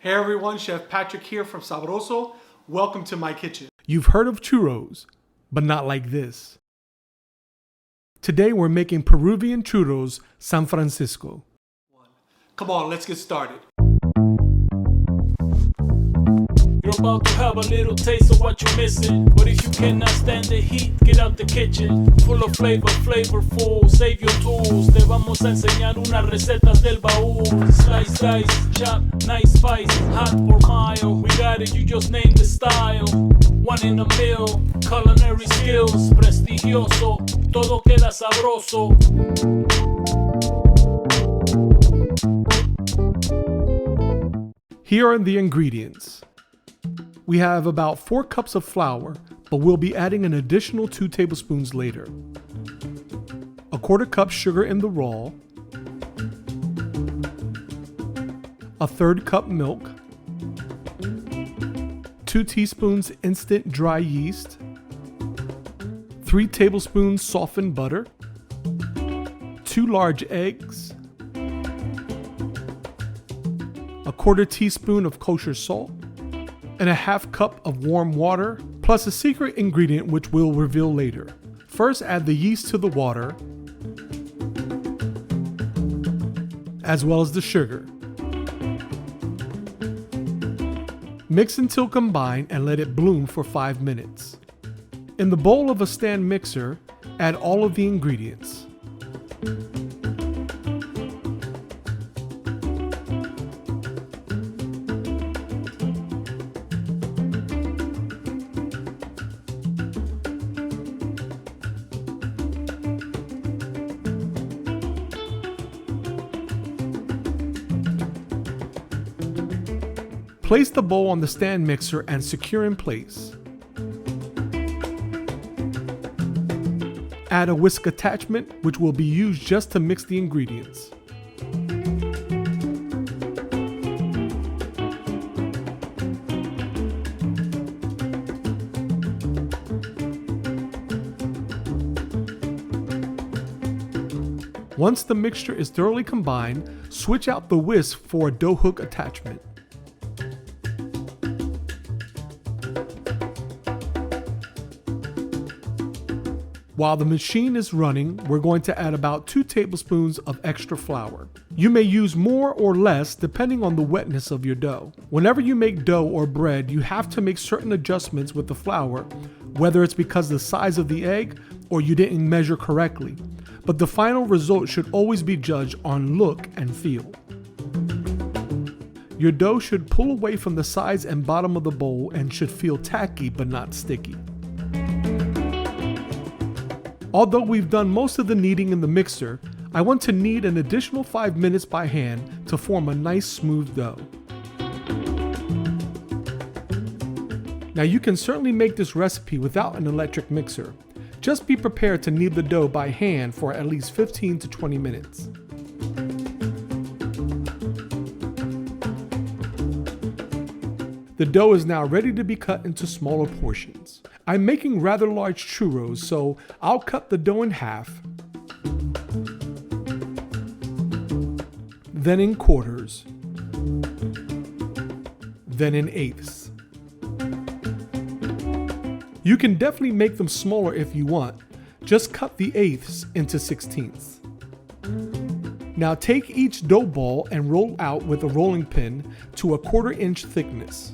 Hey everyone, Chef Patrick here from Sabroso. Welcome to my kitchen. You've heard of churros, but not like this. Today we're making Peruvian churros San Francisco. Come on, let's get started. You're about to have a little taste of what you're missing. But if you cannot stand the heat, get out the kitchen. Full of flavor, flavorful, save your tools. Te vamos a enseñar unas recetas del baúl. Slice, dice, chop, nice spice, hot or mild. We got it, you just name the style. One in a meal, culinary skills, prestigioso. Todo queda sabroso. Here are the ingredients. We have about 4 cups of flour, but we'll be adding an additional 2 tablespoons later. A 1/4 cup sugar in the raw, a 1/3 cup milk, 2 teaspoons instant dry yeast, 3 tablespoons softened butter, 2 large eggs, a 1/4 teaspoon of kosher salt, and a 1/2 cup of warm water, plus a secret ingredient which we'll reveal later. First, add the yeast to the water, as well as the sugar. Mix until combined and let it bloom for 5 minutes. In the bowl of a stand mixer, add all of the ingredients. Place the bowl on the stand mixer and secure in place. Add a whisk attachment, which will be used just to mix the ingredients. Once the mixture is thoroughly combined, switch out the whisk for a dough hook attachment. While the machine is running, we're going to add about 2 tablespoons of extra flour. You may use more or less depending on the wetness of your dough. Whenever you make dough or bread, you have to make certain adjustments with the flour, whether it's because of the size of the egg or you didn't measure correctly. But the final result should always be judged on look and feel. Your dough should pull away from the sides and bottom of the bowl and should feel tacky but not sticky. Although we've done most of the kneading in the mixer, I want to knead an additional 5 minutes by hand to form a nice smooth dough. Now you can certainly make this recipe without an electric mixer. Just be prepared to knead the dough by hand for at least 15 to 20 minutes. The dough is now ready to be cut into smaller portions. I'm making rather large churros, so I'll cut the dough in half, then in quarters, then in eighths. You can definitely make them smaller if you want. Just cut the eighths into 16ths. Now take each dough ball and roll out with a rolling pin to a 1/4 inch thickness.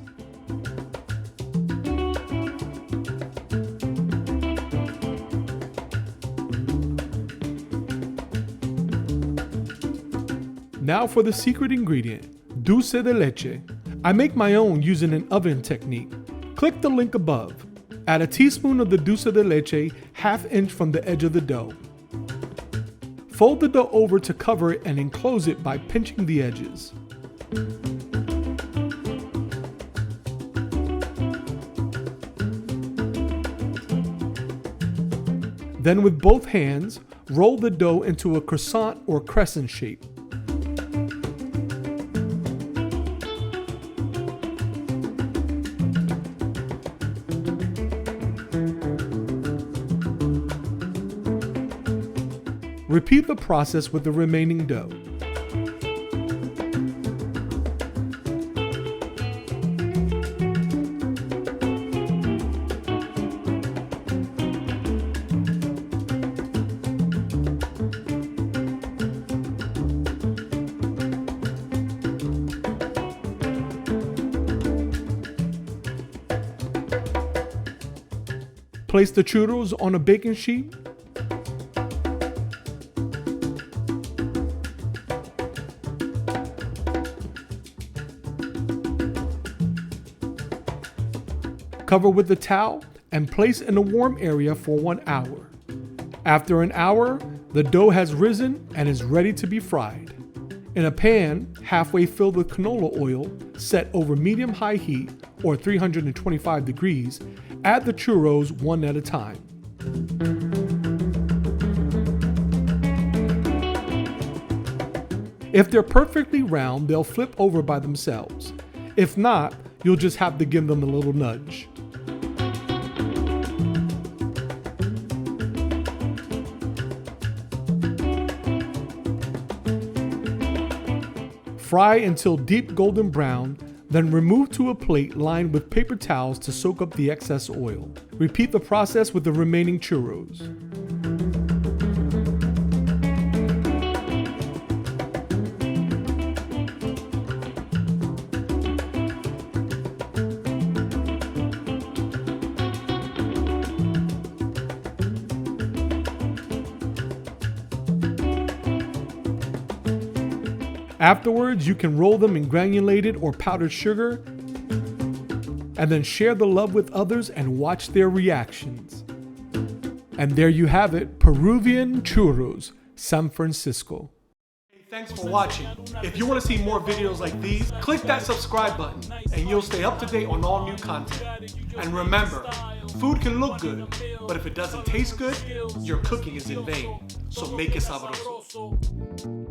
Now for the secret ingredient, Dulce de Leche. I make my own using an oven technique. Click the link above. Add a teaspoon of the Dulce de Leche 1/2 inch from the edge of the dough. Fold the dough over to cover it and enclose it by pinching the edges. Then with both hands, roll the dough into a croissant or crescent shape. Repeat the process with the remaining dough. Place the churros on a baking sheet. Cover with a towel and place in a warm area for 1 hour. After an hour, the dough has risen and is ready to be fried. In a pan, halfway filled with canola oil, set over medium-high heat or 325 degrees, add the churros one at a time. If they're perfectly round, they'll flip over by themselves. If not, you'll just have to give them a little nudge. Fry until deep golden brown, then remove to a plate lined with paper towels to soak up the excess oil. Repeat the process with the remaining churros. Afterwards, you can roll them in granulated or powdered sugar and then share the love with others and watch their reactions. And there you have it, Peruvian churros, San Francisco. Hey, thanks for watching. If you want to see more videos like these, click that subscribe button and you'll stay up to date on all new content. And remember, food can look good, but if it doesn't taste good, your cooking is in vain. So make it sabroso.